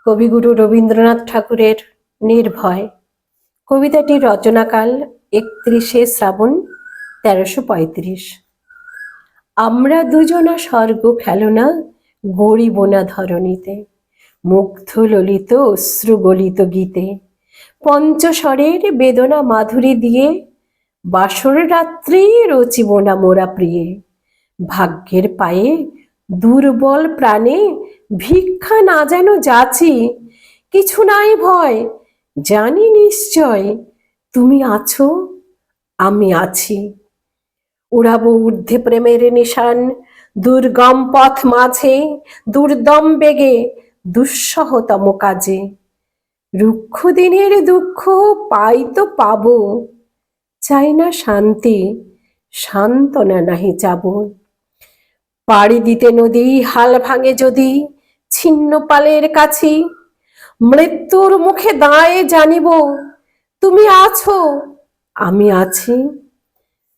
কবিগুরু রবীন্দ্রনাথ ঠাকুরের নির্ভয় কবিতাটির রচনাকাল 31শে শ্রাবণ 1335। আমরা দুজনা স্বর্গ খেলনা গড়িব না ধরণীতে, মুগ্ধ ললিত অশ্রু গলিত গীতে, পঞ্চস্বরের বেদনা মাধুরী দিয়ে বাসর রাত্রি রচিব না মোরা প্রিয়ে। ভাগ্যের পায়ে দুর্বল প্রাণে ভিক্ষা না যেন যাচি, কিছু নাই ভয়, জানি নিশ্চয় তুমি আছো, আমি আছি। উড়াবো ঊর্ধ্বে প্রেমের নিশান দুর্গম পথ মাঝে, দুর্দম বেগে দুঃসহতম কাজে। রুক্ষ দিনের দুঃখ পাই তো পাবো, চাই না শান্তি, সান্ত্বনা নাহি চাবো। পাড়ি দিতে নদী হাল ভাঙে যদি ছিন্ন পালের কাছি, মৃত্যুর মুখে দাঁড়ে জানিব তুমি আছো, আমি আছি।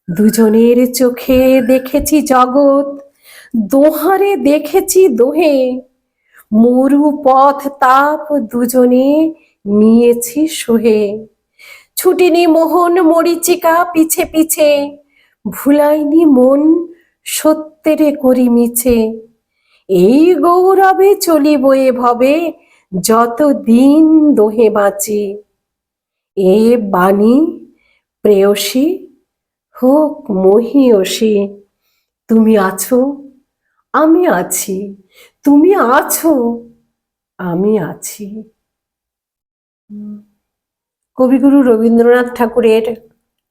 দুজনের চোখে দেখেছি জগৎ, দোহারে দেখেছি দোহে, মরু পথ তাপ দুজনে নিয়েছি সহে। ছুটিনি মোহন মরিচিকা পিছে পিছে, ভুলাইনি মন সত্যেরে করি মিছে। এই গৌরবে চলিব এ ভবে, যত দিন দোহে বাঁচি। এ বাণী প্রেয়সী হোক মহীয়সী, তুমি আছো, আমি আছি, তুমি আছো, আমি আছি। কবিগুরু রবীন্দ্রনাথ ঠাকুরের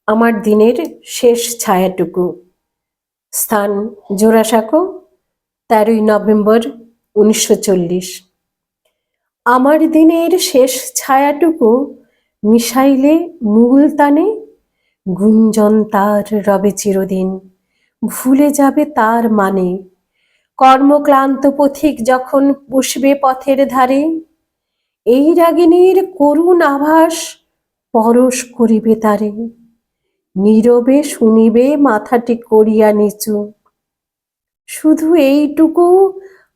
আমার দিনের শেষ ছায়াটুকু। স্থান জোড়াসাঁকো, 13ই নভেম্বর 1940। আমার দিনের শেষ ছায়াটুকু মিশাইলে মূল তানে, গুঞ্জন তার রবে চিরদিন, ভুলে যাবে তার মানে। কর্মক্লান্ত পথিক যখন বসবে পথের ধারে, এই রাগিনীর করুণ আভাস পরশ করিবে তারে। নীরবে শুনিবে মাথাটি করিয়া নিচু, শুধু এইটুকু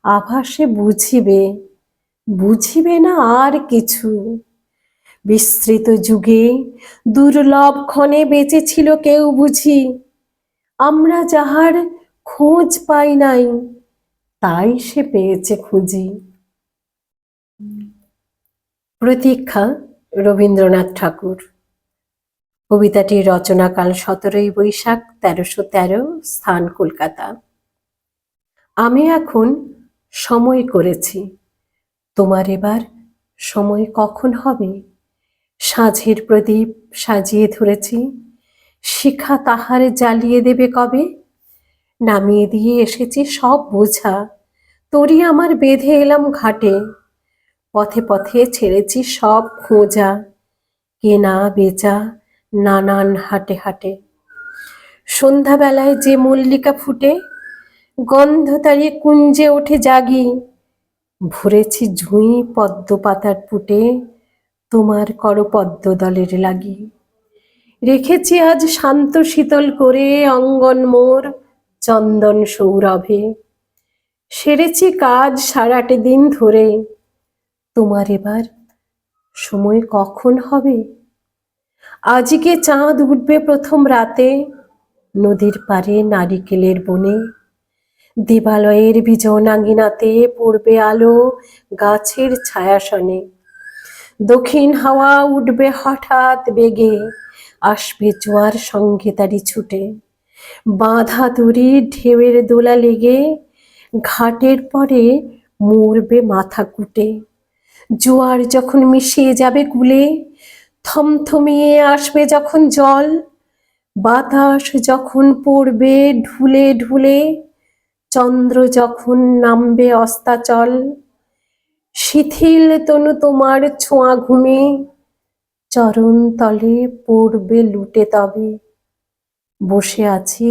আভাসে বুঝিবে, বুঝিবে না আর কিছু। বিস্তৃত যুগে দুর্লভ ক্ষণে বেঁচেছিল কেউ বুঝি, আমরা যাহার খোঁজ পাই নাই, তাই সে পেয়েছে খুঁজি। প্রতীক্ষা রবীন্দ্রনাথ ঠাকুর। কবিতাটির রচনাকাল 17ই বৈশাখ 1313, স্থান কলকাতা। আমি এখন সময় করেছি, তোমার এবার সময় কখন হবে? সাঁঝের প্রদীপ সাজিয়ে ধরেছি, শিখা তাহার জ্বালিয়ে দেবে কবে? নামিয়ে দিয়ে এসেছি সব বোঝা, তোরই আমার বেঁধে এলাম ঘাটে। পথে পথে ছেড়েছি সব খোঁজা, কেনা বেচা নানান হাটে হাটে। সন্ধ্যাবেলায় যে মল্লিকা ফুটে, গন্ধ তাড়িয়ে কুঞ্জে ওঠে জাগি। ভরেছি ঝুঁই পদ্ম পাতার পুটে, তোমার করপদ্ম দলের লাগি। রেখেছি আজ শান্ত শীতল করে অঙ্গন মোর চন্দন সৌরভে। সেরেছি কাজ সারাটে দিন ধরে, তোমার এবার সময় কখন হবে? আজকে চাঁদ উঠবে প্রথম রাতে, নদীর পারে নারিকেলের বনে। দেবালয়ের বিজন আঙ্গিনাতে পড়বে আলো গাছের ছায়াসনে। দক্ষিণ হাওয়া উঠবে হঠাৎ বেগে, আসবে জোয়ার সঙ্গে তারি ছুটে। বাঁধা দড়ি ঢেউয়ের দোলা লেগে, ঘাটের পরে মরবে মাথা কুটে। জোয়ার যখন মিশিয়ে যাবে কূলে, থমথমিয়ে আসবে যখন জল, বাতাস যখন পড়বে ঢুলে ঢুলে, চন্দ্র যখন নামবে অস্তাচল। শিথিল তনু তোমার ছোঁয়া ঘুমে, চরণ তলে পড়বে লুটে তবে। বসে আছি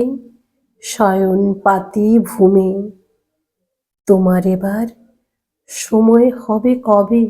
শয়ন পাতি ভূমে, তোমার এবার সময় হবে কবে?